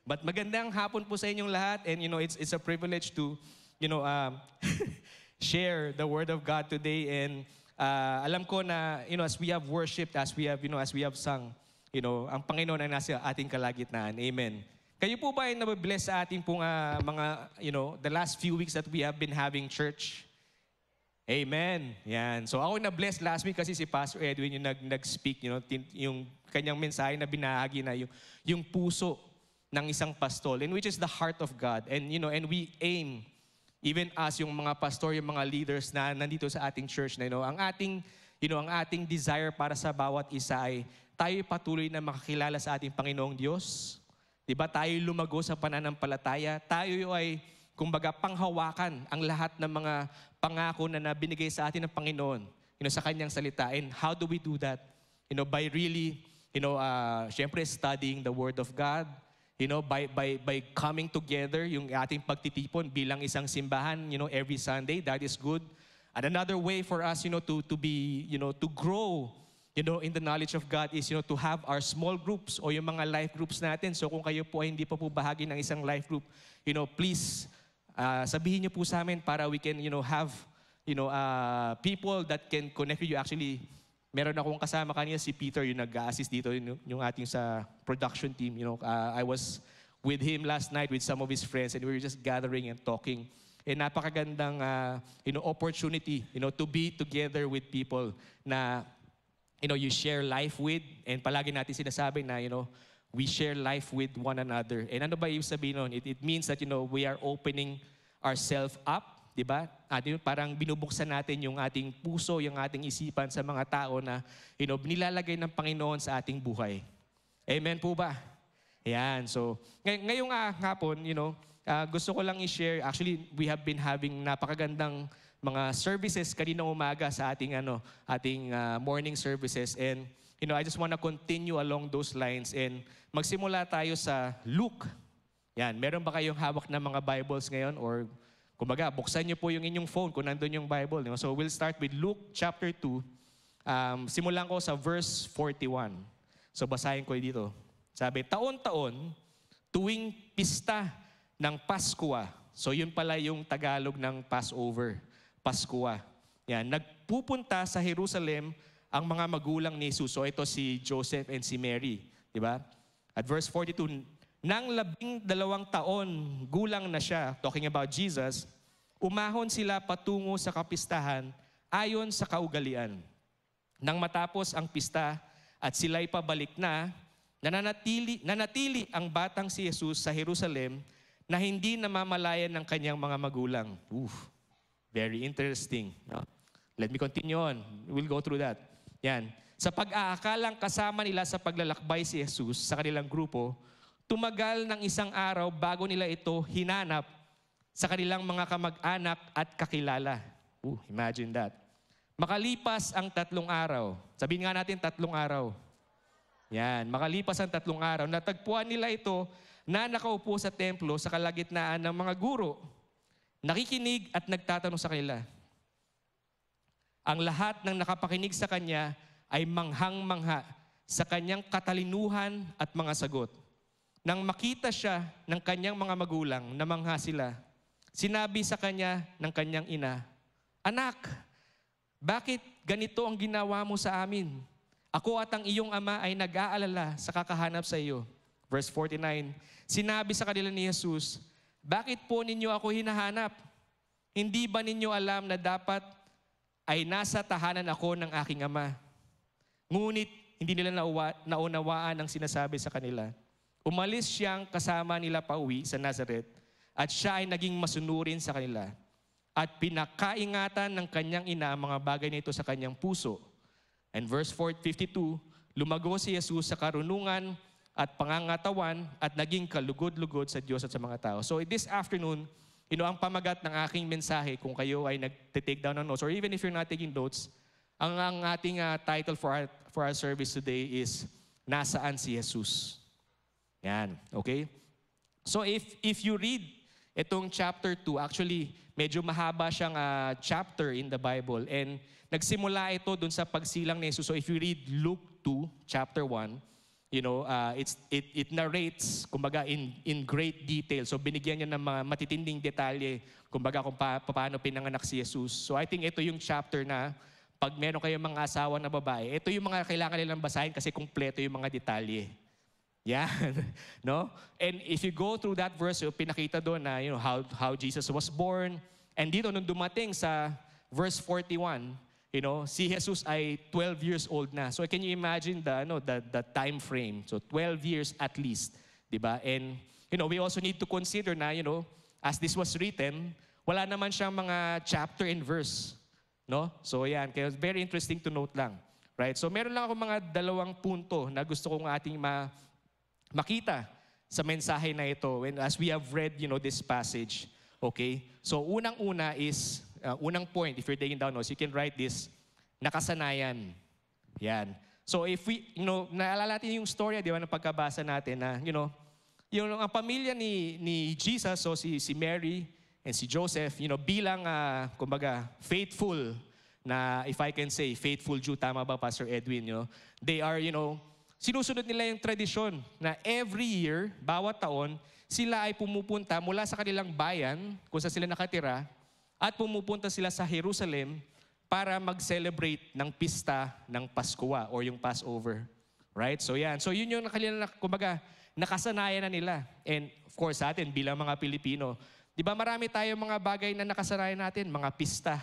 But magandang hapon po sa inyong lahat, and it's a privilege to share the word of God today. And alam ko na as we have worshipped, as we have sung, ang Panginoon ay nasa ating kalagitnaan. Amen. Kayo po ba ay nabibless sa ating pong the last few weeks that we have been having church? Amen. Yan. So ako na-bless last week kasi si Pastor Edwin yung nag-speak, yung kanyang mensahe na binahagi na yung puso ng isang pastol, and which is the heart of God. And and we aim, even as yung mga pastor, yung mga leaders na nandito sa ating church na ang ating desire para sa bawat isa ay tayo patuloy na makakilala sa ating Panginoong Diyos. 'Di ba? Tayo lumago sa pananampalataya. Tayo ay kumbaga panghawakan ang lahat ng mga pangako na binigay sa atin ng Panginoon, sa kanyang salita. And how do we do that? By really, syempre studying the Word of God, by coming together, yung ating pagtitipon bilang isang simbahan, every Sunday. That is good. And another way for us, to grow, in the knowledge of God is, to have our small groups o yung mga life groups natin. So kung kayo po ay hindi pa po bahagi ng isang life group, please, sabihin niyo po sa amin para we can, have, people that can connect with you. Actually, meron akong kasama kanina si Peter, yung nag-assist dito, yung ating sa production team. I was with him last night with some of his friends, and we were just gathering and talking. And napakagandang opportunity, to be together with people na you share life with, and palagi natin sinasabi na we share life with one another. And ano ba ibig sabihin nun? It means that we are opening ourselves up. Diba? Parang binubuksan natin yung ating puso, yung ating isipan sa mga tao na nilalagay ng Panginoon sa ating buhay. Amen po ba? Ayan. So, ngayong hapon, gusto ko lang i-share. Actually, we have been having napakagandang mga services kaninang umaga sa ating morning services. And I just want to continue along those lines. And magsimula tayo sa Luke. Yan. Meron ba kayong hawak na mga Bibles ngayon? Or kumbaga, buksan niyo po yung inyong phone kung nandun yung Bible. So we'll start with Luke chapter 2. Simulan ko sa verse 41. So basahin ko dito. Sabi, taon-taon, tuwing pista ng Paskwa. So yun pala yung Tagalog ng Passover. Paskwa. Yan. Nagpupunta sa Jerusalem ang mga magulang ni Jesus. So ito si Joseph and si Mary. Diba? At verse 42, nang 12 taon gulang na siya, talking about Jesus, umahon sila patungo sa kapistahan ayon sa kaugalian. Nang matapos ang pista at sila'y pabalik na, nanatili ang batang si Jesus sa Jerusalem na hindi namamalayan ng kanyang mga magulang. Very interesting. No? Let me continue on. We'll go through that. Yan. Sa pag-aakalang kasama nila sa paglalakbay si Jesus sa kanilang grupo, tumagal ng isang araw bago nila ito hinanap sa kanilang mga kamag-anak at kakilala. Imagine that. Makalipas ang 3 araw. Sabihin nga natin 3 araw. Yan. Makalipas ang 3 araw. Natagpuan nila ito na nakaupo sa templo sa kalagitnaan ng mga guro. Nakikinig at nagtatanong sa kanila. Ang lahat ng nakapakinig sa kanya ay manghang-mangha sa kanyang katalinuhan at mga sagot. Nang makita siya ng kanyang mga magulang, namangha sila. Sinabi sa kanya ng kanyang ina, anak, bakit ganito ang ginawa mo sa amin? Ako at ang iyong ama ay nag-aalala sa kakahanap sa iyo. Verse 49, sinabi sa kanila ni Jesus, bakit po ninyo ako hinahanap? Hindi ba ninyo alam na dapat ay nasa tahanan ako ng aking ama? Ngunit hindi nila naunawaan ang sinasabi sa kanila. Umalis siyang kasama nila pauwi sa Nazareth at siya ay naging masunurin sa kanila. At pinakaingatan ng kanyang ina ang mga bagay nito sa kanyang puso. And verse 52, lumago si Jesus sa karunungan at pangangatawan at naging kalugod-lugod sa Diyos at sa mga tao. So this afternoon, ang pamagat ng aking mensahe, kung kayo ay nag-take down ng notes, or even if you're not taking notes, ang ating title for our service today is, Nasaan si Jesus? Yan, okay? So if you read itong chapter 2, actually, medyo mahaba siyang chapter in the Bible. And nagsimula ito dun sa pagsilang ni Jesus. So if you read Luke 2, chapter 1, it narrates, kumbaga, in great detail. So binigyan niya ng mga matitinding detalye, kumbaga, kung paano pinanganak si Jesus. So I think ito yung chapter na pag meron kayong mga asawa na babae, ito yung mga kailangan nilang basahin kasi kumpleto yung mga detalye. Yan. No? And if you go through that verse, pinakita doon na how Jesus was born. And dito, nung dumating sa verse 41, si Jesus ay 12 years old na. So can you imagine the time frame? So 12 years at least, 'di ba? And we also need to consider na as this was written, wala naman siyang mga chapter and verse, no? So yan, kaya very interesting to note lang. Right? So meron lang ako mga dalawang punto na gusto kong ating makita sa mensahe na ito as we have read this passage. Okay? So unang-una is unang point, if you're taking down notes, you can write this, nakasanayan. Yan. So if we, naalala natin yung story, di ba, ng pagkabasa natin na, yung ang pamilya ni Jesus, so si Mary and si Joseph, bilang, kumbaga, faithful na, if I can say, faithful Jew, tama ba, Pastor Edwin, they are, sinusunod nila yung tradisyon na every year, bawat taon, sila ay pumupunta mula sa kanilang bayan, kung saan sila nakatira, at pumupunta sila sa Jerusalem para mag-celebrate ng pista ng Paskwa or yung Passover. Right? So yan. So yun yung kumbaga, nakasanayan na nila. And of course, sa atin bilang mga Pilipino, di ba marami tayong mga bagay na nakasanayan natin, mga pista.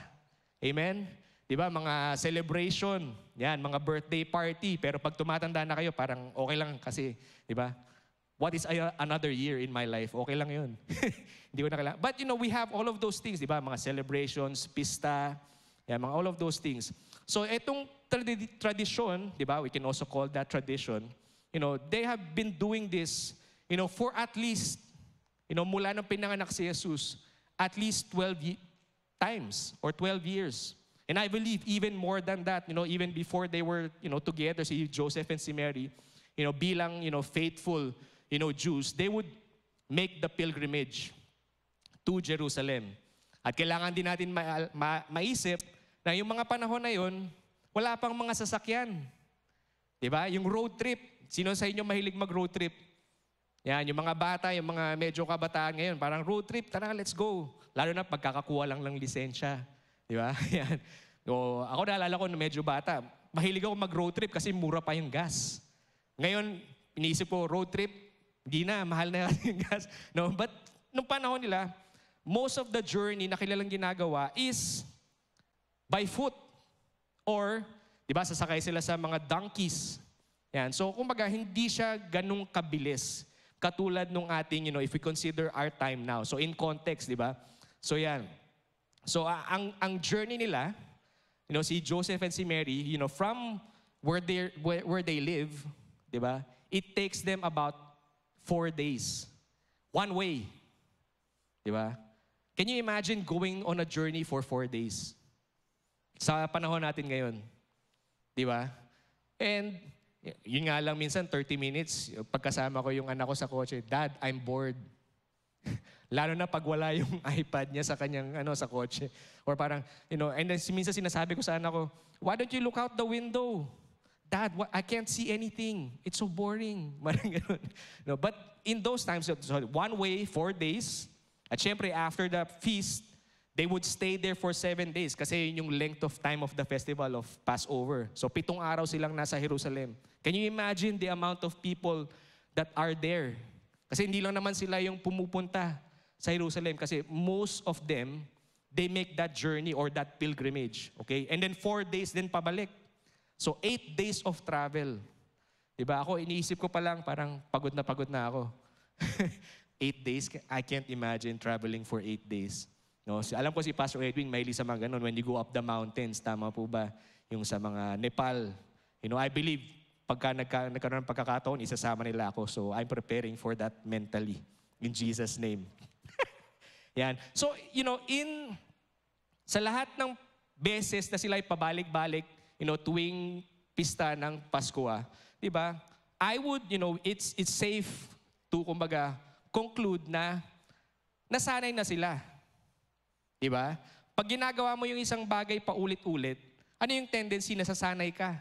Amen? Di ba? Mga celebration. Yan, mga birthday party. Pero pag tumatanda na kayo, parang okay lang kasi, di ba? What is another year in my life? Okay lang yun. Hindi ko na kailangan. But we have all of those things, di ba? Mga celebrations, pista, all of those things. So itong tradition, di ba? We can also call that tradition. They have been doing this, for at least, mula nung pinanganak si Jesus, at least 12 times or 12 years. And I believe even more than that, even before they were, together, si Joseph and si Mary, bilang, faithful, Jews, they would make the pilgrimage to Jerusalem. At kailangan din natin maisip na yung mga panahon na yun, wala pang mga sasakyan. Diba? Yung road trip. Sino sa inyo mahilig mag-road trip? Yan, yung mga bata, yung mga medyo kabataan ngayon, parang road trip, tara, let's go. Lalo na pagkakakuha lang ng lisensya. Diba? Yan. So, ako naalala ko na medyo bata, mahilig ako mag-road trip kasi mura pa yung gas. Ngayon, iniisip ko, road trip, hindi na, mahal na yung gas. No? But nung panahon nila, most of the journey na kilalang ginagawa is by foot. Or, di ba, sasakay sila sa mga donkeys. Yan. So, kumbaga, hindi siya ganung kabilis. Katulad nung ating, if we consider our time now. So, in context, di ba? So, yan. So, ang journey nila, si Joseph and si Mary, from where they live, di ba? It takes them about 4 days. One way. Di ba? Can you imagine going on a journey for 4 days? Sa panahon natin ngayon. Di ba? And, yun nga lang minsan, 30 minutes, pagkasama ko yung anak ko sa kotse, Dad, I'm bored. Lalo na pag wala yung iPad niya sa kanyang, sa kotse. Or parang, and then minsan sinasabi ko sa anak ko, why don't you look out the window? Dad, I can't see anything. It's so boring. But in those times, so one way, 4 days, at syempre after the feast, they would stay there for 7 days kasi yun yung length of time of the festival of Passover. So 7 araw silang nasa Jerusalem. Can you imagine the amount of people that are there? Kasi hindi lang naman sila yung pumupunta sa Jerusalem kasi most of them, they make that journey or that pilgrimage. Okay? And then 4 days din pabalik. So 8 days of travel. Diba? Ako, iniisip ko pa lang, parang pagod na ako. 8 days, I can't imagine traveling for 8 days. No? So, alam ko si Pastor Edwin, mahilig sa mga ganun. When you go up the mountains, tama po ba? Yung sa mga Nepal. I believe, pagka nagkaroon ng pagkakataon, isasama nila ako. So I'm preparing for that mentally. In Jesus' name. Yan. So, sa lahat ng beses na sila ay pabalik-balik, tuwing pista ng Pasko, di ba? I would, it's safe to, kumbaga, conclude na nasanay na sila. Di ba? Pag ginagawa mo yung isang bagay paulit-ulit, ano yung tendency na sasanay ka?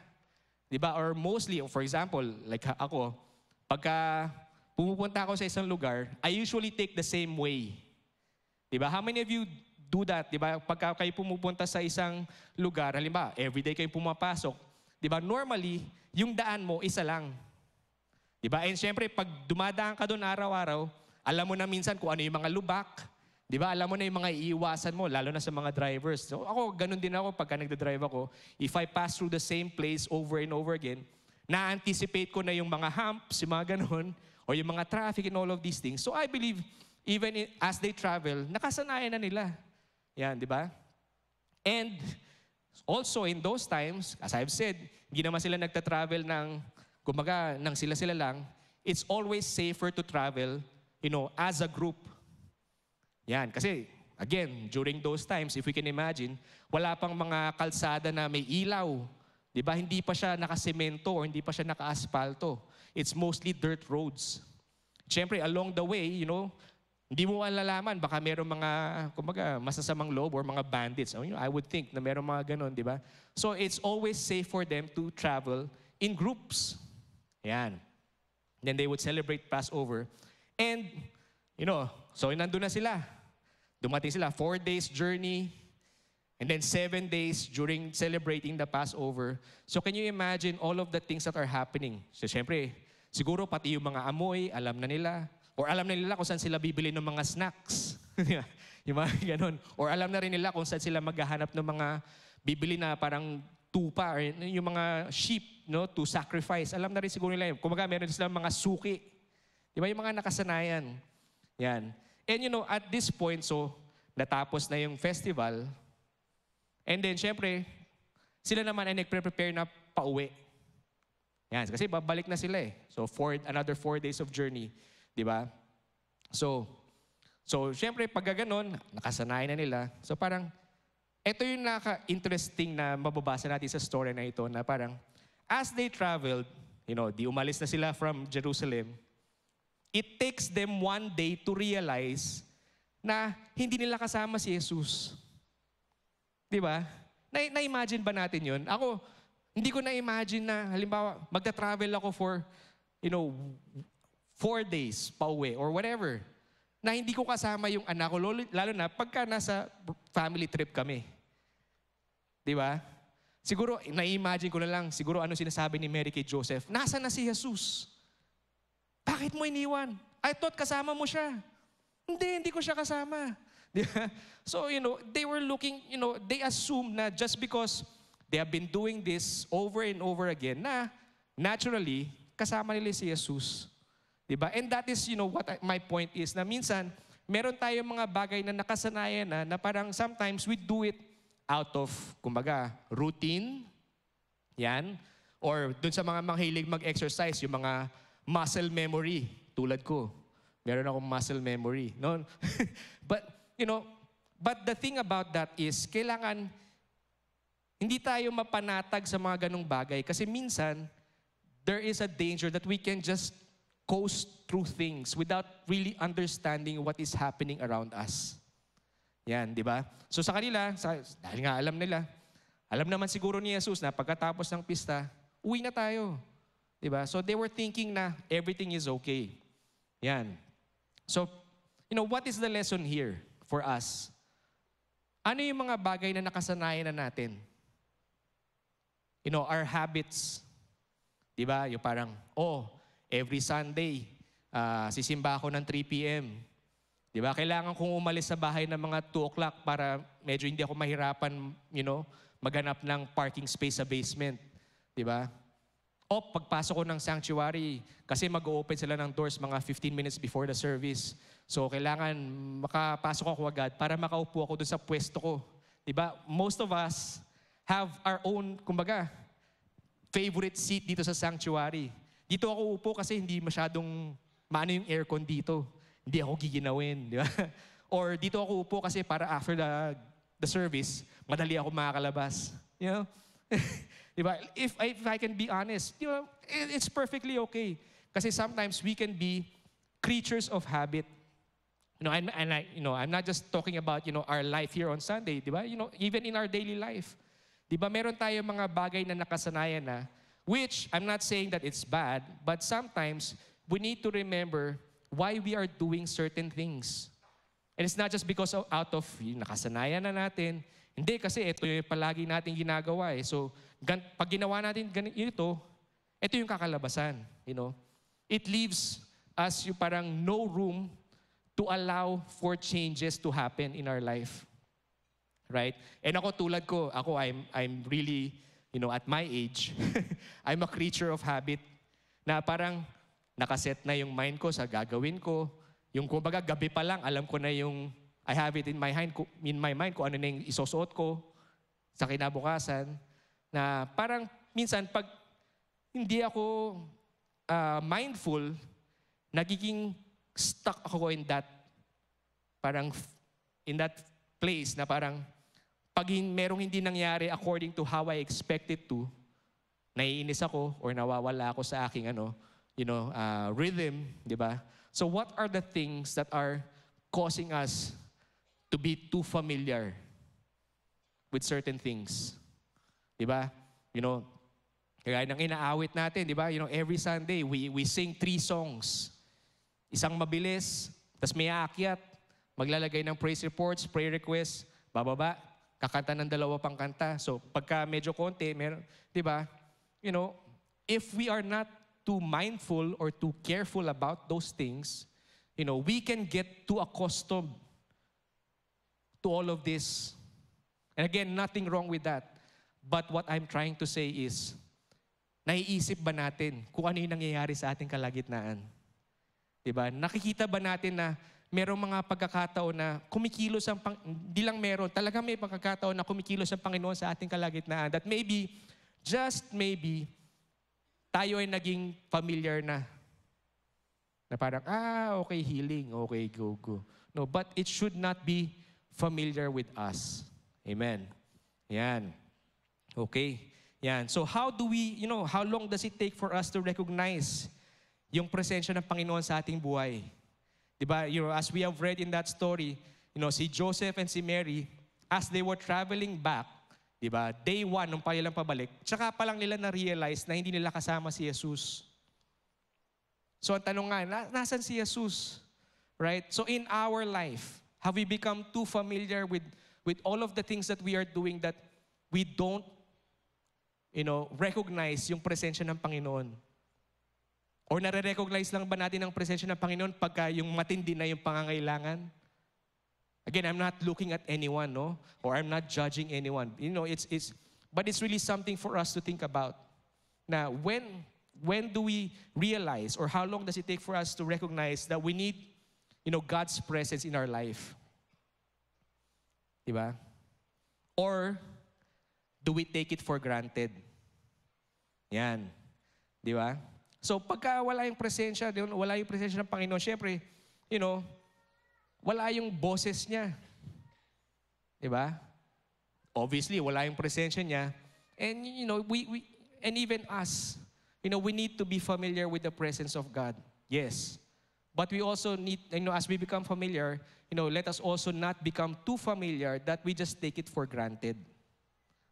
Di ba? Or mostly, for example, like ako, pagka pumupunta ako sa isang lugar, I usually take the same way. Di ba? How many of you do that? Di ba? Pagka kayo pumupunta sa isang lugar, halimbawa, everyday kayo pumapasok, di ba? Normally, yung daan mo, isa lang. Di ba? And syempre, pag dumadaan ka doon araw-araw, alam mo na minsan kung ano yung mga lubak. Di ba? Alam mo na yung mga iiwasan mo, lalo na sa mga drivers. So ako, ganun din ako pagka nagdadrive ako. If I pass through the same place over and over again, na-anticipate ko na yung mga humps, yung mga ganun, or yung mga traffic and all of these things. So I believe, even as they travel, nakasanayan na nila. Yan, di ba? And also in those times, as I've said, hindi naman sila nagta-travel kumbaga, ng sila-sila lang. It's always safer to travel, as a group. Yan, kasi, again, during those times, if we can imagine, wala pang mga kalsada na may ilaw. Di ba? Hindi pa siya nakasemento or hindi pa siya naka-asfalto. It's mostly dirt roads. Siyempre, along the way, hindi mo malalaman, baka merong mga, kumbaga, masasamang loob or mga bandits. I would think na merong mga ganun, di ba? So, it's always safe for them to travel in groups. Yan. Then they would celebrate Passover. And, so nandun na sila. Dumating sila, 4 days journey, and then 7 days during celebrating the Passover. So can you imagine all of the things that are happening? So syempre, siguro pati yung mga amoy, alam na nila. Or alam na nila kung saan sila bibili ng mga snacks. Yung mga ganun. Or alam na rin nila kung saan sila maghahanap ng mga bibili na parang tupa or yung mga sheep to sacrifice. Alam na rin siguro nila yun. Kumbaga meron silang mga suki. Di ba yung mga nakasanayan? Yan. And at this point, so natapos na yung festival. And then syempre, sila naman ay nagpre-prepare na pauwi. Yan. Kasi babalik na sila eh. So another 4 days of journey. Di ba? So syempre, pag gano'n, nakasanayan na nila. So parang, ito yung naka-interesting na mababasa natin sa story na ito na parang, as they traveled, di umalis na sila from Jerusalem, it takes them 1 day to realize na hindi nila kasama si Jesus. Di ba? Na-imagine ba natin yun? Ako, hindi ko na-imagine na, halimbawa, magta-travel ako for, 4 days pa uwi or whatever, na hindi ko kasama yung anak ko, lalo na pagka nasa family trip kami. Di ba? Siguro, na-imagine ko na lang, siguro ano sinasabi ni Mary kay Joseph, nasa na si Jesus? Bakit mo iniwan? I thought kasama mo siya. Hindi ko siya kasama. Di ba? So, they were looking, they assumed na just because they have been doing this over and over again, na naturally, kasama nila si Jesus. Diba? And that is, my point is, na minsan, meron tayong mga bagay na nakasanayan na parang sometimes we do it out of, kumbaga, routine, yan, or dun sa mga mahilig mag-exercise, yung mga muscle memory, tulad ko. Meron akong muscle memory. No? But the thing about that is, kailangan, hindi tayo mapanatag sa mga ganong bagay kasi minsan, there is a danger that we can just coast through things without really understanding what is happening around us. Yan, di ba? So sa kanila, dahil nga alam naman siguro ni Jesus na pagkatapos ng pista, uwi na tayo. Di ba? So they were thinking na everything is okay. Yan. So, what is the lesson here for us? Ano yung mga bagay na nakasanayan na natin? Our habits. Di ba? Yung parang, every Sunday, sisimba ako ng 3 p.m. Di ba? Kailangan kong umalis sa bahay ng mga 2 o'clock para medyo hindi ako mahirapan, maghanap ng parking space sa basement. Di ba? O pagpasok ko ng sanctuary, kasi mag-open sila ng doors mga 15 minutes before the service. So kailangan makapasok ako agad para makaupo ako dun sa pwesto ko. Di ba? Most of us have our own, kumbaga, favorite seat dito sa sanctuary. Dito ako upo kasi hindi masyadong maano yung aircon dito. Hindi ako giginawin, di ba? Or dito ako upo kasi para after the service, madali ako makakalabas. Di ba? If I can be honest, it's perfectly okay. Kasi sometimes we can be creatures of habit. I'm not just talking about our life here on Sunday, di ba? Even in our daily life. Di ba? Meron tayong mga bagay na nakasanayan na Which, I'm not saying that it's bad, but sometimes we need to remember why we are doing certain things. And it's not just because out of nakasanayan na natin. Hindi, kasi ito yung palagi natin ginagawa eh. So, pag ginawa natin ito yung kakalabasan. It leaves us yung parang no room to allow for changes to happen in our life. Right? And ako, tulad ko, I'm really, at my age, I'm a creature of habit na parang nakaset na yung mind ko sa gagawin ko. Yung kumbaga gabi pa lang, alam ko na yung I have it in my mind kung ano na yung isusuot ko sa kinabukasan. Na parang minsan pag hindi ako mindful, nagiging stuck ako in that place na parang pag merong hindi nangyari according to how I expect it to, naiinis ako or nawawala ako sa aking rhythm, di ba? So what are the things that are causing us to be too familiar with certain things? Di ba? Kaya nang inaawit natin, di ba? Every Sunday, we sing 3 songs. Isang mabilis, tas may aakyat, maglalagay ng praise reports, prayer requests, bababa, kakanta ng 2 pang kanta. So pagka medyo konti, di ba? If we are not too mindful or too careful about those things, we can get too accustomed to all of this. And again, nothing wrong with that. But what I'm trying to say is, naiisip ba natin kung ano yung nangyayari sa ating kalagitnaan? Diba? Nakikita ba natin na merong mga pagkakataon na kumikilos hindi lang meron, talaga may pagkakataon na kumikilos ang Panginoon sa ating kalagitnaan. That maybe, just maybe, tayo ay naging familiar na. Na parang, okay, healing, okay, go. No, but it should not be familiar with us. Amen. Yan. Okay. Yan. So how do we, how long does it take for us to recognize yung presensya ng Panginoon sa ating buhay? Diba? As we have read in that story, si Joseph and si Mary, as they were traveling back, diba? Day 1, nung pa nilang pabalik, tsaka pa lang nila na-realize na hindi nila kasama si Jesus. So ang tanong nga, nasan si Jesus? Right? So in our life, have we become too familiar with all of the things that we are doing that we don't, recognize yung presensya ng Panginoon? Or nare-recognize lang ba natin ang presensya ng Panginoon pagka yung matindi na yung pangangailangan? Again, I'm not looking at anyone, no? Or I'm not judging anyone. But it's really something for us to think about. Now, when do we realize, or how long does it take for us to recognize that we need, God's presence in our life? Diba? Or do we take it for granted? Yan. Diba? So pagka wala yung presensya ng Panginoon, syempre, wala yung boses niya. Diba? Obviously, wala yung presensya niya. And, and even us, we need to be familiar with the presence of God. Yes. But we also need, as we become familiar, let us also not become too familiar that we just take it for granted.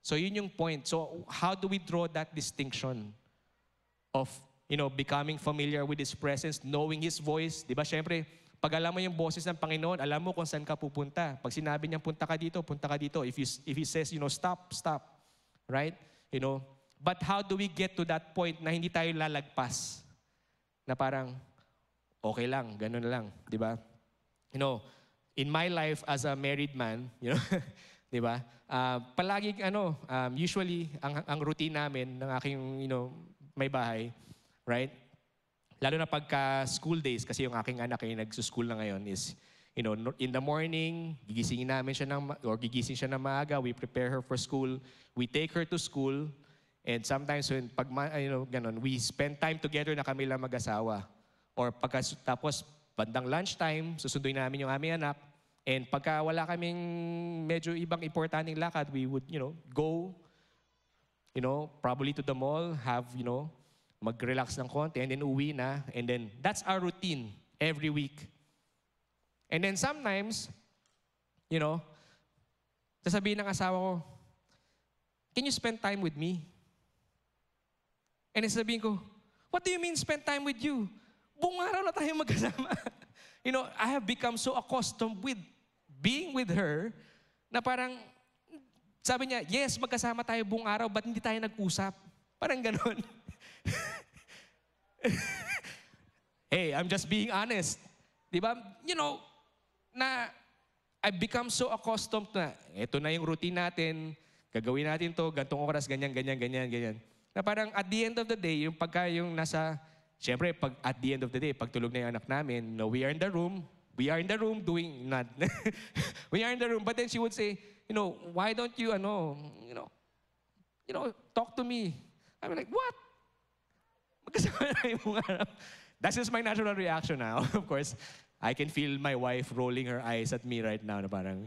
So yun yung point. So how do we draw that distinction of, becoming familiar with His presence, knowing His voice? Diba, syempre, pag alam mo yung boses ng Panginoon, alam mo kung saan ka pupunta. Pag sinabi niyang punta ka dito, punta ka dito. If He says, stop. Right? But how do we get to that point na hindi tayo lalagpas? Na parang, okay lang, ganun lang. Diba? In my life as a married man, diba? Palagi, usually, ang routine namin ng aking, may bahay, right? Lalo na pagka school days, kasi yung aking anak ay nagsuschool na ngayon is, in the morning, gigising siya ng maaga, we prepare her for school, we take her to school, and sometimes when, ganun, we spend time together na kami lang mag-asawa. Or tapos, bandang lunchtime, susunduin namin yung aming anak, and pagka wala kaming medyo ibang importanteng lakad, we would, go, probably to the mall, have, mag-relax ng konti, and then uwi na. And then, that's our routine every week. And then sometimes, sasabihin ng asawa ko, can you spend time with me? And sabihin ko, what do you mean spend time with you? Buong araw na tayo magkasama. I have become so accustomed with being with her na parang, sabi niya, yes, magkasama tayo buong araw, but hindi tayo nag-usap. Parang ganon. Hey, I'm just being honest. Di ba? Na I've become so accustomed na, ito na yung routine natin, gagawin natin to, gantong oras, ganyan. Na parang at the end of the day, yung pagka yung nasa, syempre, at the end of the day, pag tulog na yung anak namin, we are in the room doing, not, we are in the room, but then she would say, why don't you, talk to me. I'm like, what? Magkasama na yung araw. That's just my natural reaction now. Of course, I can feel my wife rolling her eyes at me right now, na parang,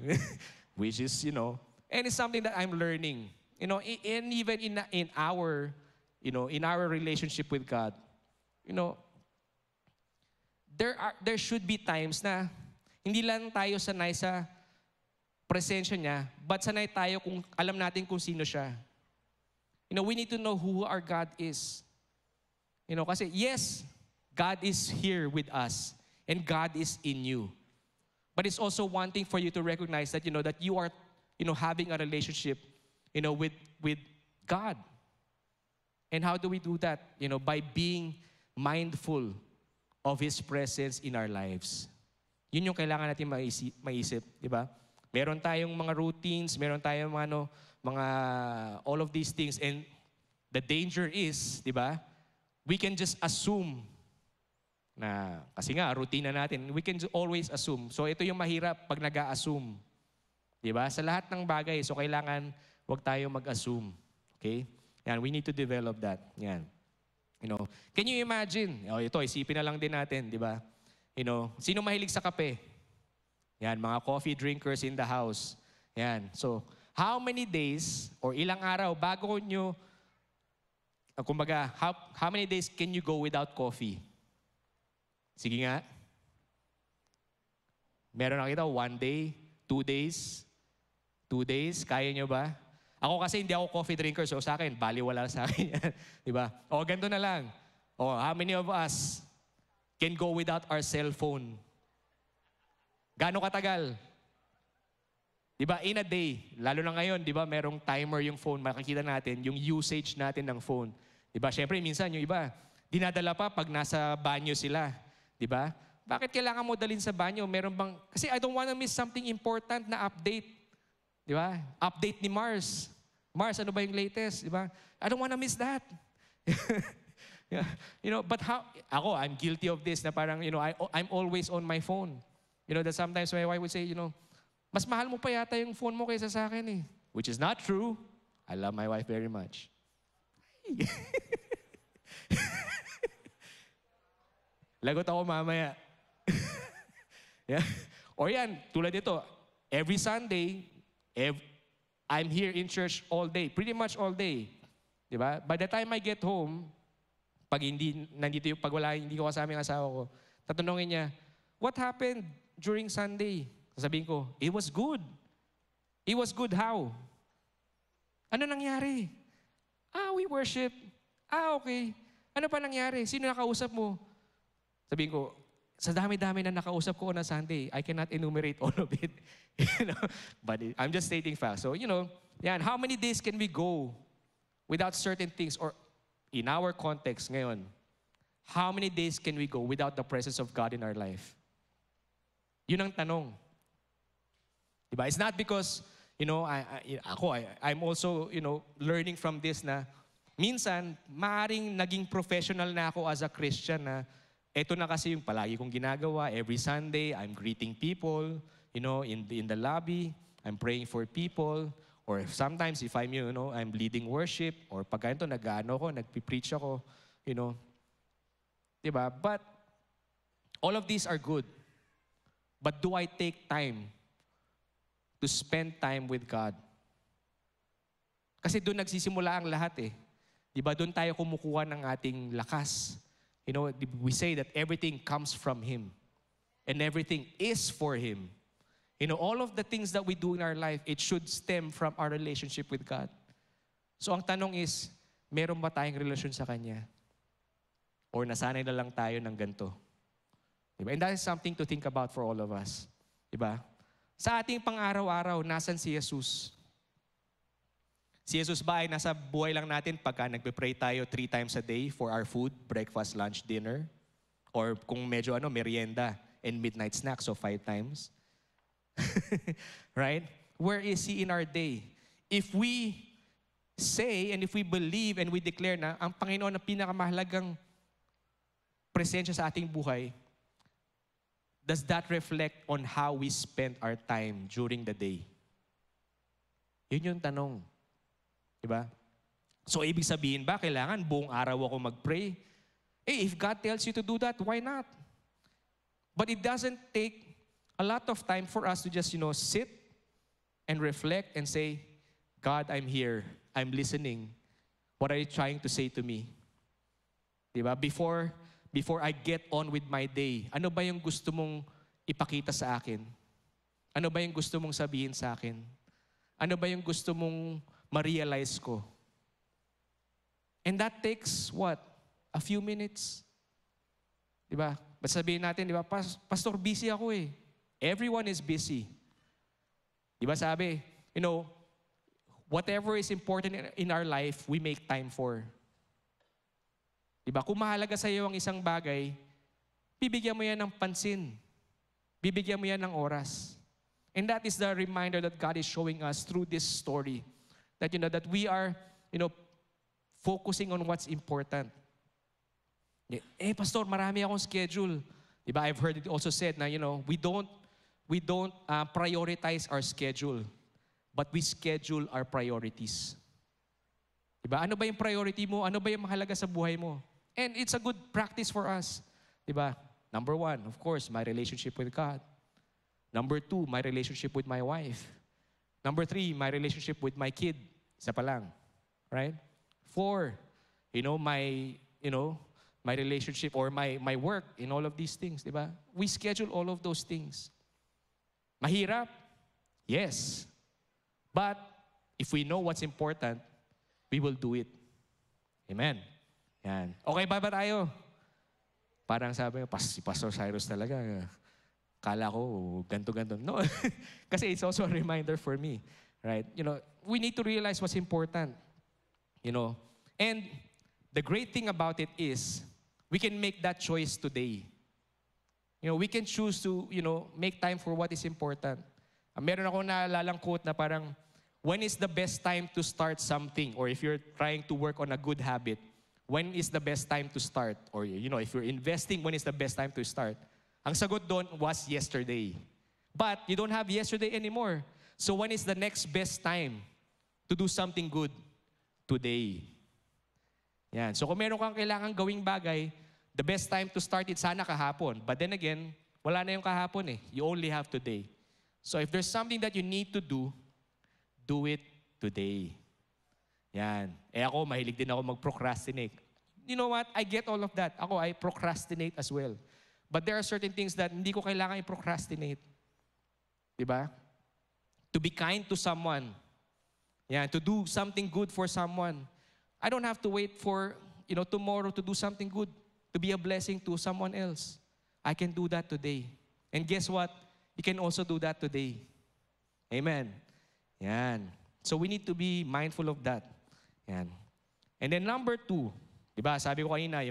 which is, and it's something that I'm learning. And even in our relationship with God, there should be times na hindi lang tayo sanay sa presensya niya, but sanay tayo kung alam natin kung sino siya. We need to know who our God is. Kasi yes, God is here with us and God is in you. But it's also one thing for you to recognize that that you are having a relationship with God. And how do we do that? By being mindful of His presence in our lives. Yun yung kailangan natin maisip, di ba? Meron tayong mga routines, meron tayong mga all of these things, and the danger is, di ba? We can just assume na, kasi nga, routine na natin, we can always assume. So ito yung mahirap pag nag-a-assume. Di ba? Sa lahat ng bagay, so kailangan wag tayo mag-assume. Okay? Yan, we need to develop that. Yan. Can you imagine? Ito, isipin na lang din natin, di ba? Sino mahilig sa kape? Yan, mga coffee drinkers in the house. Yan. So, how many days or ilang araw bago nyo, kumbaga, how many days can you go without coffee? Sige nga. Meron na kita, 1 day, 2 days, 2 days, kaya nyo ba? Ako kasi hindi ako coffee drinker, so sa akin, baliwala sa akin yan. Diba? Ganito na lang. How many of us can go without our cellphone? Gaano katagal? Diba? In a day, lalo na ngayon, diba, merong timer yung phone, makikita natin yung usage natin ng phone. Diba? Siyempre, minsan yung iba, dinadala pa pag nasa banyo sila. Diba? Bakit kailangan mo dalhin sa banyo? Meron bang, kasi I don't wanna miss something important na update. Di ba? Update ni Mars. Mars, ano ba yung latest? Di ba? I don't wanna miss that. But I'm guilty of this na parang, I'm always on my phone. That sometimes my wife would say, mas mahal mo pa yata yung phone mo kaysa sa akin eh. Which is not true. I love my wife very much. Lagot ako mamaya. Yeah. Or yan, tulad dito, every Sunday, I'm here in church all day, pretty much all day. Diba? By the time I get home, pag hindi ko kasama yung asawa ko, tatanungin niya, what happened during Sunday? Sasabihin ko, it was good. It was good how? Ano nangyari? We worship. Okay. Ano pa nangyari? Sino nakausap mo? Sabihin ko, sa dami-dami na nakausap ko on a Sunday, I cannot enumerate all of it. But I'm just stating facts. So, yan, how many days can we go without certain things? Or in our context ngayon, how many days can we go without the presence of God in our life? Yun ang tanong. Diba? It's not because, I'm also, learning from this na minsan, maaring naging professional na ako as a Christian na ito na kasi yung palagi kong ginagawa. Every Sunday, I'm greeting people, in the lobby. I'm praying for people. Or sometimes if I'm, I'm leading worship. Or pag ganito, nagpipreach ako, Diba? But all of these are good. But do I take time to spend time with God? Kasi doon nagsisimula ang lahat eh. Diba? Doon tayo kumukuha ng ating lakas. We say that everything comes from Him. And everything is for Him. All of the things that we do in our life, it should stem from our relationship with God. So ang tanong is, meron ba tayong relasyon sa Kanya? Or nasanay na lang tayo ng ganito? Diba? And that is something to think about for all of us. Diba? Sa ating pang-araw-araw, nasan si Jesus? Si Jesus ba ay nasa buhay lang natin pagka nagpe-pray tayo 3 times a day for our food, breakfast, lunch, dinner? Or kung medyo merienda and midnight snack, so 5 times? Right? Where is He in our day? If we say and if we believe and we declare na ang Panginoon ang pinakamahalagang presensya sa ating buhay, does that reflect on how we spend our time during the day? Yun yung tanong. Diba? So, ibig sabihin ba, kailangan buong araw ako mag-pray? If God tells you to do that, why not? But it doesn't take a lot of time for us to just, sit and reflect and say, God, I'm here. I'm listening. What are you trying to say to me? Diba? Before I get on with my day, ano ba yung gusto mong ipakita sa akin? Ano ba yung gusto mong sabihin sa akin? Ano ba yung gusto mong ma-realize ko? And that takes what? A few minutes. Diba? Ba't sabihin natin, diba? Pastor, busy ako eh. Everyone is busy. Diba sabi, whatever is important in our life, we make time for. Diba? Kung mahalaga sa iyo ang isang bagay, bibigyan mo yan ng pansin. Bibigyan mo yan ng oras. And that is the reminder that God is showing us through this story. That that we are, focusing on what's important. Pastor, marami akong schedule. Diba? I've heard it also said na, we don't prioritize our schedule, but we schedule our priorities. Diba? Ano ba yung priority mo? Ano ba yung mahalaga sa buhay mo? And it's a good practice for us. Diba? Number 1, of course, my relationship with God. Number 2, my relationship with my wife. Number 3, my relationship with my kid. Isa pa lang. Right? 4, my relationship or my work in all of these things. Diba? We schedule all of those things. Mahirap? Yes. But if we know what's important, we will do it. Amen. Yan. Okay ba tayo? Parang sabi ko, si Pastor Cyrus talaga, kala ko ganto-ganto. No. Kasi it's also a reminder for me. Right? We need to realize what's important. And the great thing about it is, we can make that choice today. We can choose to, make time for what is important. Meron ako naalalang quote na parang, when is the best time to start something? Or if you're trying to work on a good habit, when is the best time to start? Or, if you're investing, when is the best time to start? Ang sagot doon was yesterday. But you don't have yesterday anymore. So when is the next best time to do something good? Today. Yan. So kung meron kang kailangan gawing bagay, the best time to start it sana kahapon. But then again, wala na yung kahapon eh. You only have today. So if there's something that you need to do it today. Yan. Ako, mahilig din ako mag-procrastinate. You know what? I get all of that. Ako, I procrastinate as well. But there are certain things that hindi ko kailangan i-procrastinate. Diba? To be kind to someone. Yan. To do something good for someone. I don't have to wait for, tomorrow to do something good. To be a blessing to someone else. I can do that today. And guess what? You can also do that today. Amen. Yan. So we need to be mindful of that. Yan. And then number 2, diba, sabi ko kanina,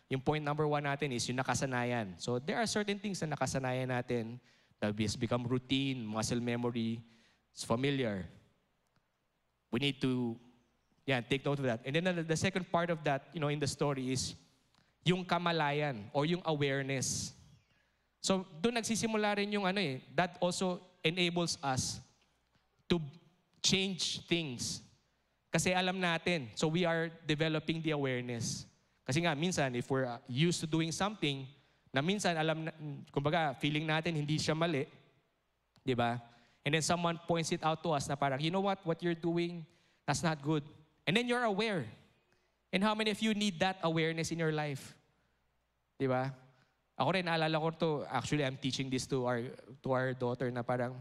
yung point number 1 natin is yung nakasanayan. So there are certain things na nakasanayan natin that has become routine, muscle memory, it's familiar. We need to take note of that. And then the second part of that, in the story is yung kamalayan or yung awareness. So doon nagsisimula rin yung that also enables us to change things. Kasi alam natin, so we are developing the awareness. Kasi nga, minsan, if we're used to doing something, na minsan, kumbaga, feeling natin hindi siya mali, di ba? And then someone points it out to us na parang, you know what you're doing, that's not good. And then you're aware. And how many of you need that awareness in your life? Di ba? Ako rin, naalala ko to, actually, I'm teaching this to our daughter na parang,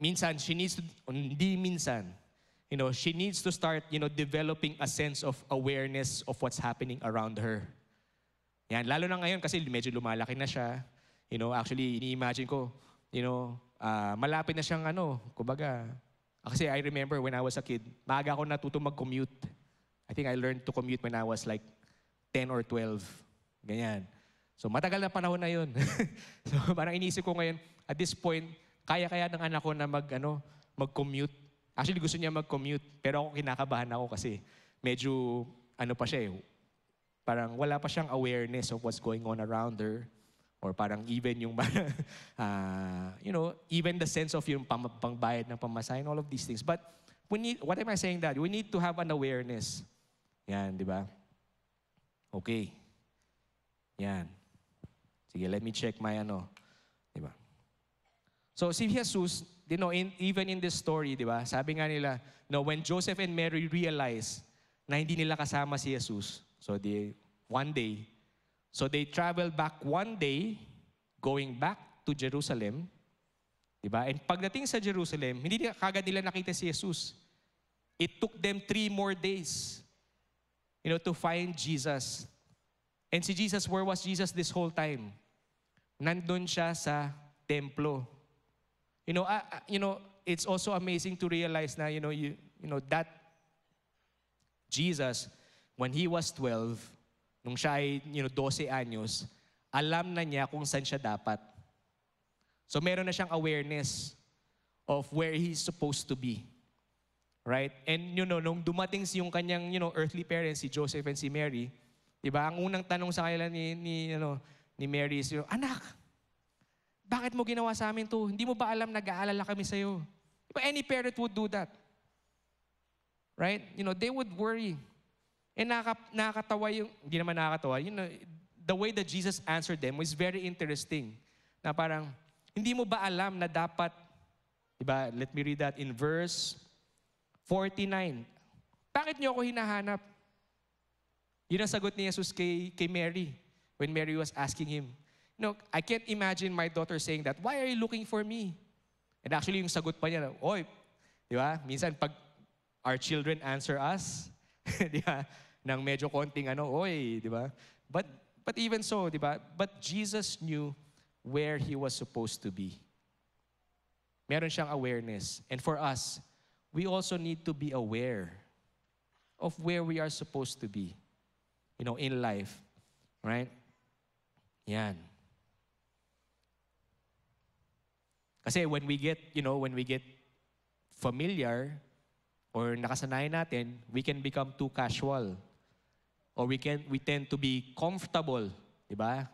minsan, she needs to, hindi minsan, she needs to start, developing a sense of awareness of what's happening around her. Yan, lalo na ngayon kasi medyo lumalaki na siya. Actually, ini-imagine ko, malapit na siyang kumbaga, kasi I remember when I was a kid, maaga ako natuto mag-commute. I think I learned to commute when I was like 10 or 12. Ganyan. So matagal na panahon na yun. So parang inisip ko ngayon, at this point, kaya-kaya ng anak ko na mag-commute. Actually, gusto niya mag-commute. Pero ako kinakabahan ako kasi medyo, pa siya parang wala pa siyang awareness of what's going on around her. Or parang even yung, even the sense of yung pangbayad ng pamasahe and all of these things. But what am I saying that? We need to have an awareness. Yan, di ba? Okay. Yan. Sige, let me check my di ba? So si Jesus, even in this story, di ba? Sabi nga nila, when Joseph and Mary realized na hindi nila kasama si Jesus, so one day, so they traveled back one day, going back to Jerusalem, di ba? And pagdating sa Jerusalem, hindi kagad nila nakita si Jesus. It took them 3 more days, to find Jesus. And si Jesus, where was Jesus this whole time? Nandun siya sa templo. It's also amazing to realize na, that Jesus, when he was 12, nung siya ay, 12 anyos, alam na niya kung saan siya dapat. So meron na siyang awareness of where he's supposed to be. Right? And, nung dumating yung kanyang, earthly parents, si Joseph and si Mary, diba? Ang unang tanong sa kanila ni Mary is, anak, bakit mo ginawa sa amin to? Hindi mo ba alam nag-aalala kami sa'yo? Diba? Any parent would do that. Right? They would worry. And nakakatawa yung, hindi naman nakakatawa, the way that Jesus answered them was very interesting. Na parang, hindi mo ba alam na dapat, diba? Let me read that in verse 49. Bakit niyo ako hinahanap? Yun ang sagot ni Jesus kay Mary when Mary was asking him. I can't imagine my daughter saying that, why are you looking for me? And actually, yung sagot pa niya, oy, di ba? Minsan, pag our children answer us, di ba? Nang medyo konting oy, di ba? But even so, di ba? But Jesus knew where he was supposed to be. Meron siyang awareness. And for us, we also need to be aware of where we are supposed to be, in life. Right? Yan. Kasi when we get familiar or nakasanayan natin, we can become too casual. Or we tend to be comfortable, 'di ba?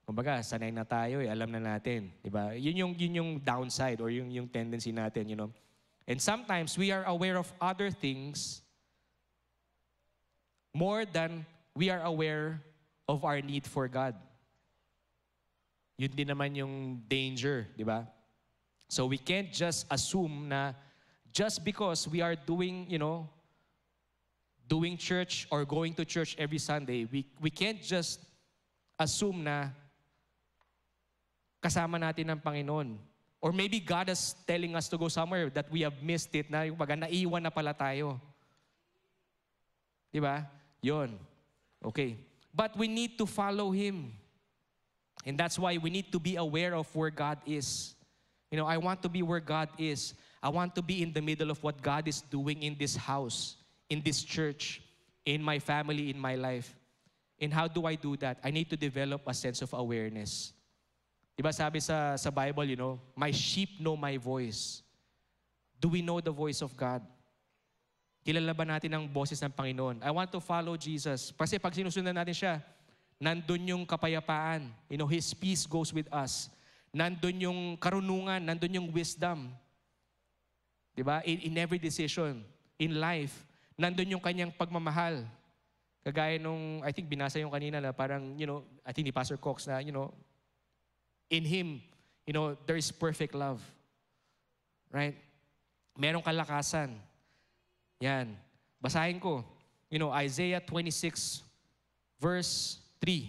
Kumbaga, sanay na tayo, alam na natin, 'di ba? Yun yung downside or yung tendency natin, And sometimes we are aware of other things more than we are aware of our need for God. Yun din naman yung danger, 'di ba? So we can't just assume na just because we are doing church or going to church every Sunday, we can't just assume na kasama natin ang Panginoon. Or maybe God is telling us to go somewhere that we have missed it, na yung naiwan na pala tayo. Diba? Yun. Okay. But we need to follow Him. And that's why we need to be aware of where God is. I want to be where God is. I want to be in the middle of what God is doing in this house, in this church, in my family, in my life. And how do I do that? I need to develop a sense of awareness. Diba sabi sa Bible, my sheep know my voice. Do we know the voice of God? Kilala ba natin ang boses ng Panginoon? I want to follow Jesus. Kasi pag sinusundan natin siya, nandun yung kapayapaan. His peace goes with us. Nandun yung karunungan, nandun yung wisdom. Diba? In every decision, in life, nandun yung kanyang pagmamahal. Kagaya nung, I think binasa yung kanina na parang, I think ni Pastor Cox na, in Him, there is perfect love. Right? Merong kalakasan. Yan. Basahin ko. Isaiah 26, verse 3.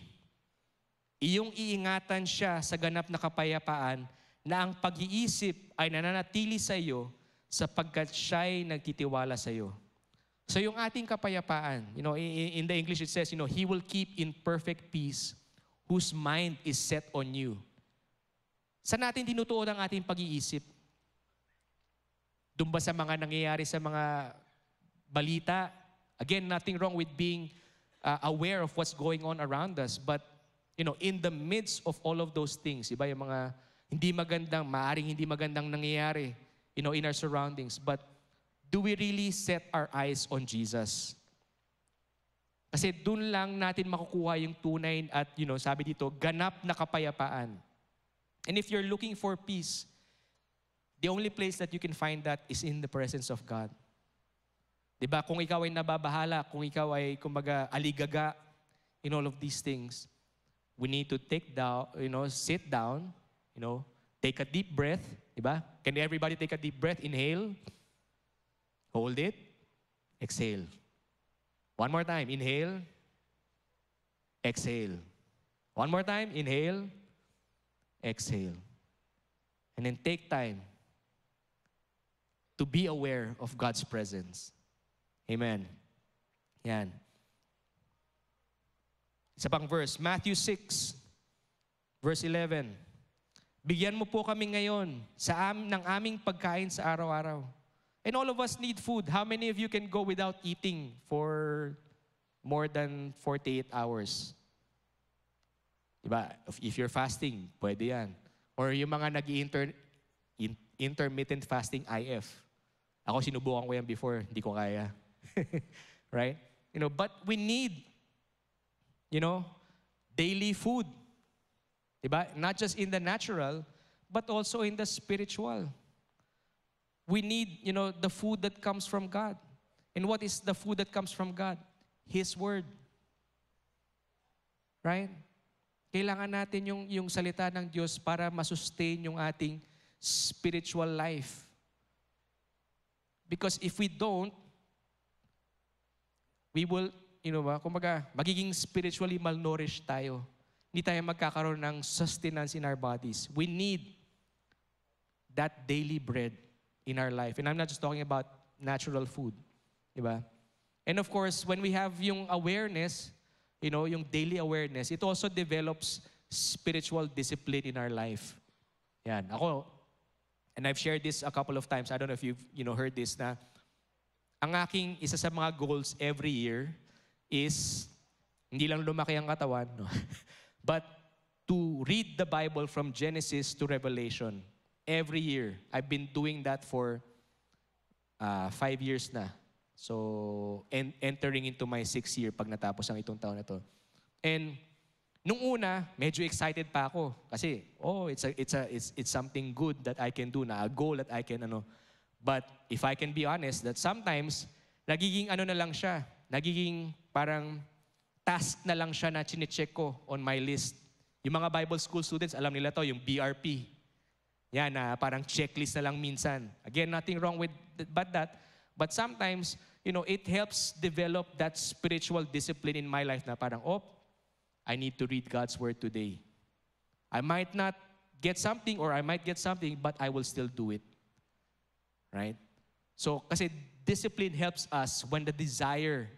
Iyong iingatan siya sa ganap na kapayapaan na ang pag-iisip ay nananatili sa iyo sapagkat siya'y nagtitiwala sa iyo. So yung ating kapayapaan, in the English it says, He will keep in perfect peace whose mind is set on you. Saan natin tinutuon ang ating pag-iisip? Doon ba sa mga nangyayari sa mga balita? Again, nothing wrong with being aware of what's going on around us. But, in the midst of all of those things, iba yung mga maaring hindi magandang nangyayari, in our surroundings. But, do we really set our eyes on Jesus? Kasi doon lang natin makukuha yung tunay at, sabi dito, ganap na kapayapaan. And if you're looking for peace, the only place that you can find that is in the presence of God. Diba? Kung ikaw ay nababahala, kung ikaw ay, kumbaga, aligaga in all of these things, we need to sit down, take a deep breath. Diba? Can everybody take a deep breath? Inhale. Hold it. Exhale. One more time. Inhale. Exhale. One more time. Inhale. Exhale. And then take time to be aware of God's presence. Amen. Yan. Isa pang verse. Matthew 6, verse 11. Bigyan mo po kami ngayon ng aming pagkain sa araw-araw. And all of us need food. How many of you can go without eating for more than 48 hours? Diba? If you're fasting, pwede yan. Or yung mga intermittent fasting, IF. Ako sinubukan ko yan before, hindi ko kaya. Right? But we need, daily food. Diba? Not just in the natural, but also in the spiritual. We need, the food that comes from God. And what is the food that comes from God? His Word. Right? Kailangan natin yung salita ng Diyos para masustain yung ating spiritual life. Because if we don't, we will, kumbaga, magiging spiritually malnourished tayo. Hindi tayo magkakaroon ng sustenance in our bodies. We need that daily bread in our life. And I'm not just talking about natural food. Diba? And of course, when we have yung awareness, yung daily awareness, it also develops spiritual discipline in our life. Yan. Ako, and I've shared this a couple of times. I don't know if you've heard this na ang aking isa sa mga goals every year is hindi lang lumaki ang katawan, no? But to read the Bible from Genesis to Revelation. Every year. I've been doing that for 5 years na. So, entering into my 6th year pag natapos ang itong taon na to. And nung una, medyo excited pa ako kasi it's something good that I can do na, a goal that I can But if I can be honest, that sometimes nagiging na lang siya, nagiging parang task na lang siya na chine-check ko on my list. Yung mga Bible school students, alam nila to, yung BRP. Yan, parang checklist na lang minsan. Again, nothing wrong with that. But sometimes, it helps develop that spiritual discipline in my life na parang, I need to read God's Word today. I might not get something or I might get something, but I will still do it. Right? So, kasi discipline helps us when the desire,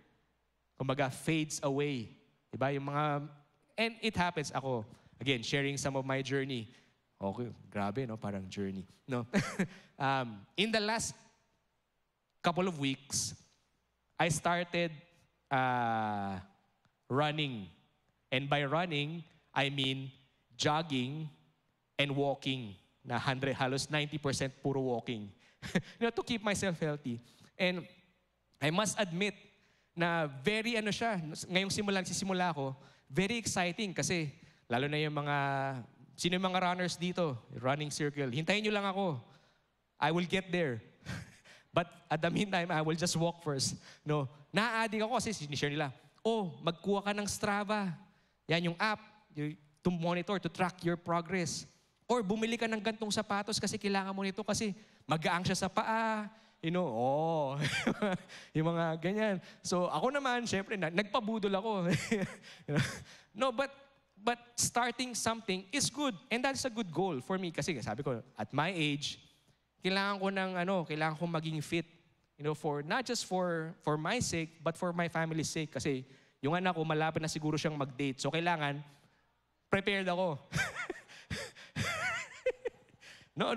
kumbaga, fades away. Diba? And it happens ako. Again, sharing some of my journey. Okay, grabe, no? Parang journey. No? In the last couple of weeks, I started running. And by running, I mean jogging and walking. Na halos 90% puro walking. To keep myself healthy. And I must admit na very ngayong sisimula ako, very exciting kasi lalo na yung sino yung mga runners dito? Running circle. Hintayin nyo lang ako. I will get there. But at the meantime, I will just walk first. No, na-addict ako kasi sinishare nila, magkuha ka ng Strava. Yan yung app to monitor, to track your progress. Or bumili ka ng gantong sapatos kasi kailangan mo nito kasi magaang siya sa paa. Yung mga ganyan. So ako naman, syempre, nagpabudol ako. No, but starting something is good. And that's a good goal for me. Kasi sabi ko, at my age, kailangan ko maging fit. For not just for my sake, but for my family's sake. Kasi yung anak ko, malapit na siguro siyang mag-date. So kailangan, prepared ako. No,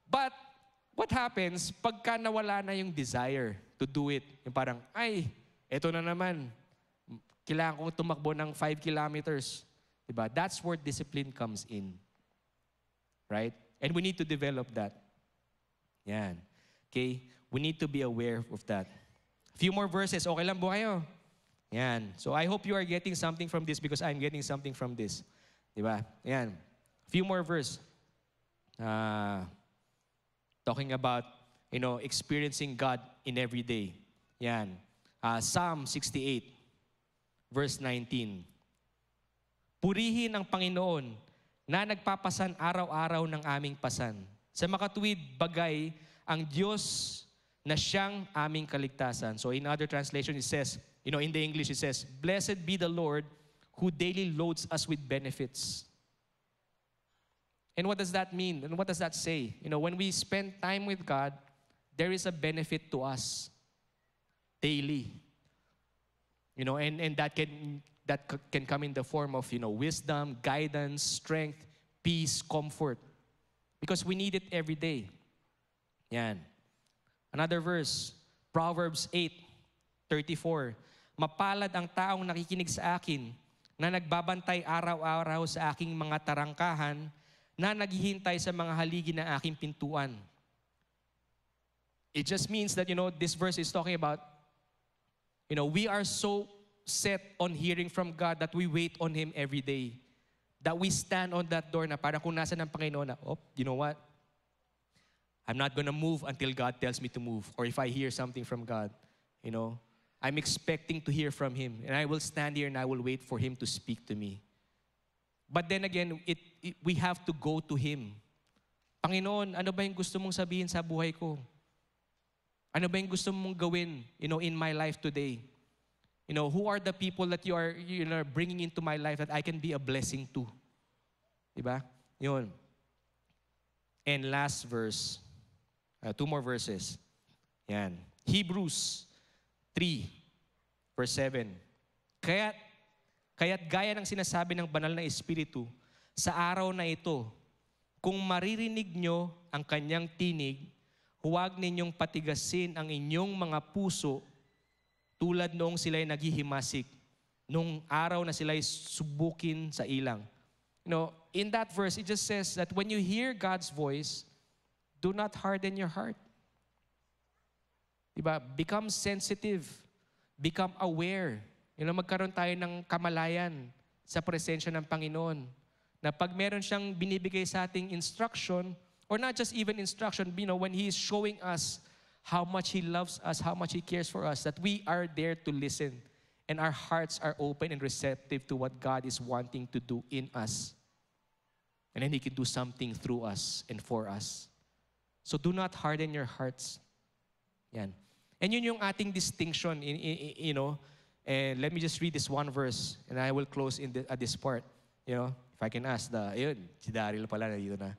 but what happens pagka nawala na yung desire to do it? Yung parang, eto na naman. Kailangan kong tumakbo ng 5 kilometers. Diba? That's where discipline comes in. Right? And we need to develop that. Yan. Okay? We need to be aware of that. A few more verses. Okay lang po kayo? Yan. So I hope you are getting something from this because I'm getting something from this. Diba? Yan. A few more verses. Talking about, experiencing God in every day. Yan. Psalm 68, verse 19. Purihin ang Panginoon na nagpapasan araw-araw ng aming pasan. Sa makatuwid bagay ang Diyos na siyang aming kaligtasan. So in other translation, it says, in the English it says, Blessed be the Lord who daily loads us with benefits. And what does that mean? And what does that say? When we spend time with God, there is a benefit to us daily. And that can come in the form of, wisdom, guidance, strength, peace, comfort. Because we need it every day. Yan. Another verse, Proverbs 8:34. Mapalad ang taong nakikinig sa akin na nagbabantay araw-araw sa aking mga tarangkahan na naghihintay sa mga haligi ng aking pintuan. It just means that, this verse is talking about, we are so set on hearing from God that we wait on Him every day. That we stand on that door na parang kung nasa ng Panginoon na, you know what? I'm not gonna move until God tells me to move. Or if I hear something from God, I'm expecting to hear from Him. And I will stand here and I will wait for Him to speak to me. But then again, we have to go to Him. Panginoon, ano ba yung gusto mong sabihin sa buhay ko? Ano ba yung gusto mong gawin, in my life today? Who are the people that you are bringing into my life that I can be a blessing to? Diba? Yun. And last verse, 2 more verses. Yan. Hebrews 3, verse 7. Kaya't gaya ng sinasabi ng banal na Espiritu, sa araw na ito, kung maririnig nyo ang kanyang tinig, huwag ninyong patigasin ang inyong mga puso tulad noong sila'y naghihimasik, nung araw na sila'y subukin sa ilang. In that verse, it just says that when you hear God's voice, do not harden your heart. Diba? Become sensitive. Become aware. Magkaroon tayo ng kamalayan sa presensya ng Panginoon. Na pag meron siyang binibigay sa ating instruction, or not just even instruction, when He is showing us how much He loves us, how much He cares for us, that we are there to listen. And our hearts are open and receptive to what God is wanting to do in us. And then He can do something through us and for us. So do not harden your hearts. Yan. And yun yung ating distinction, and let me just read this one verse, and I will close at this part. If I can ask si Daryl pala na dito na.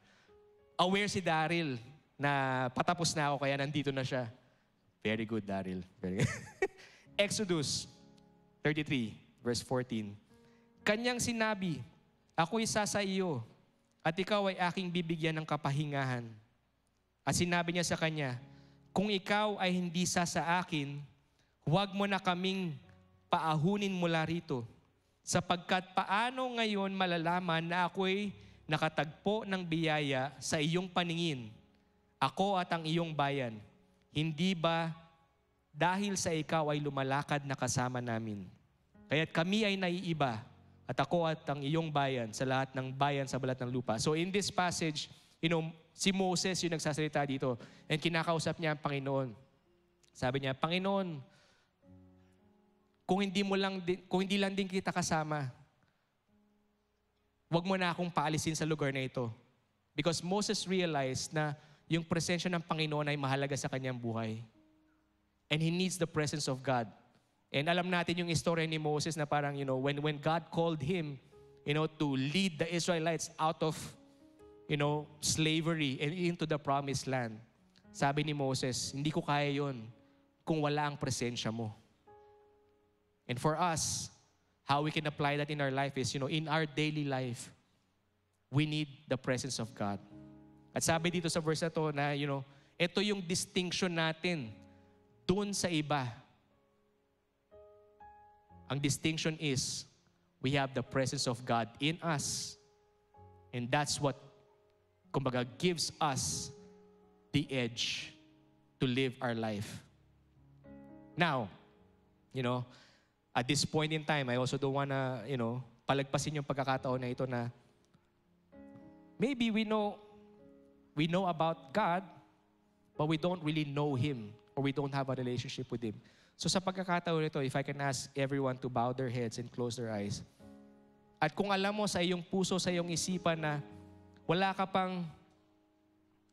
Aware si Daryl na patapos na ako, kaya nandito na siya. Very good, Daryl. Very good. Exodus 33, verse 14. Kanyang sinabi, ako'y isa sa iyo, at ikaw ay aking bibigyan ng kapahingahan. At sinabi niya sa kanya, kung ikaw ay hindi sa akin, huwag mo na kaming paahunin mula rito. Sapagkat paano ngayon malalaman na ako'y nakatagpo ng biyaya sa iyong paningin, ako at ang iyong bayan? Hindi ba dahil sa ikaw ay lumalakad na kasama namin? Kaya't kami ay naiiba, at ako at ang iyong bayan sa lahat ng bayan sa balat ng lupa. So in this passage, si Moses yung nagsasalita dito, and kinakausap niya ang Panginoon. Sabi niya, Panginoon, kung hindi lang din kita kasama, wag mo na akong paalisin sa lugar na ito. Because Moses realized na yung presensya ng Panginoon ay mahalaga sa kanyang buhay. And he needs the presence of God. And alam natin yung istorya ni Moses na parang, when God called him, to lead the Israelites out of, slavery and into the promised land. Sabi ni Moses, hindi ko kaya yon kung wala ang presensya mo. And for us, how we can apply that in our life is, in our daily life, we need the presence of God. At sabi dito sa verse na to na, ito yung distinction natin dun sa iba. Ang distinction is, we have the presence of God in us. And that's what, kumbaga, gives us the edge to live our life. Now, at this point in time, I also don't wanna, palagpasin yung pagkakataon na ito na maybe we know about God, but we don't really know Him or we don't have a relationship with Him. So sa pagkakataon nito, if I can ask everyone to bow their heads and close their eyes. At kung alam mo sa iyong puso, sa iyong isipan na wala ka pang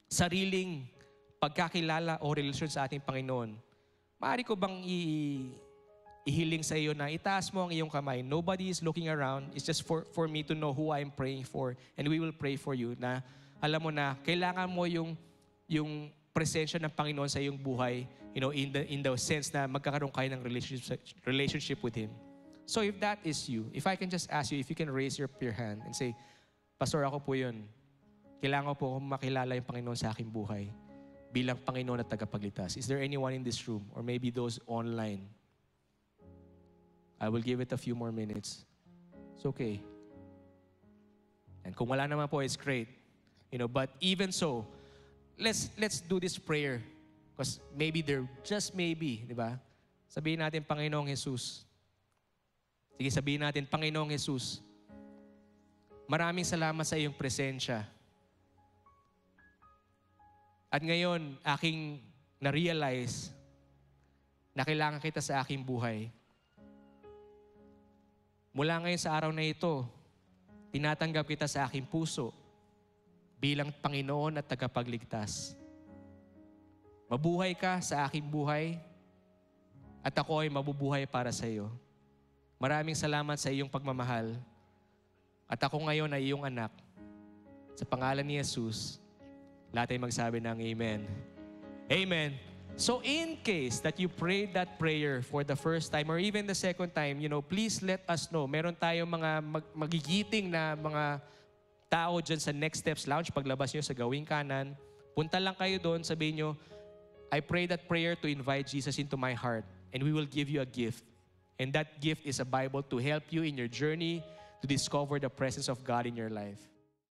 sariling pagkakilala o relasyon sa ating Panginoon, maaari ko bang ihiling sa iyo na itaas mo ang iyong kamay. Nobody is looking around. It's just for me to know who I'm praying for. And we will pray for you na alam mo na kailangan mo yung presensya ng Panginoon sa iyong buhay, in the sense na magkakaroon kayo ng relationship with Him. So if that is you, if I can just ask you, if you can raise your hand and say, Pastor, ako po yun. Kailangan ko po makilala yung Panginoon sa aking buhay bilang Panginoon at tagapagligtas. Is there anyone in this room or maybe those online? I will give it a few more minutes. It's okay. And kung wala naman po, it's great. But even so, let's do this prayer. Because maybe just maybe, di ba? Sabihin natin, Panginoong Jesus. Sige, sabihin natin, Panginoong Jesus, maraming salamat sa iyong presensya. At ngayon, aking na-realize na kailangan kita sa aking buhay. Mula ngayon sa araw na ito, tinatanggap kita sa aking puso bilang Panginoon at tagapagligtas. Mabuhay ka sa aking buhay at ako ay mabubuhay para sa iyo. Maraming salamat sa iyong pagmamahal at ako ngayon ay iyong anak. Sa pangalan ni Jesus, lahat ay magsabi ng Amen. Amen. So in case that you prayed that prayer for the first time or even the second time, please let us know. Meron tayong mga magigiting na mga tao dyan sa Next Steps Lounge. Paglabas nyo sa Gawing Kanan, punta lang kayo doon, sabihin nyo, I pray that prayer to invite Jesus into my heart and we will give you a gift. And that gift is a Bible to help you in your journey to discover the presence of God in your life.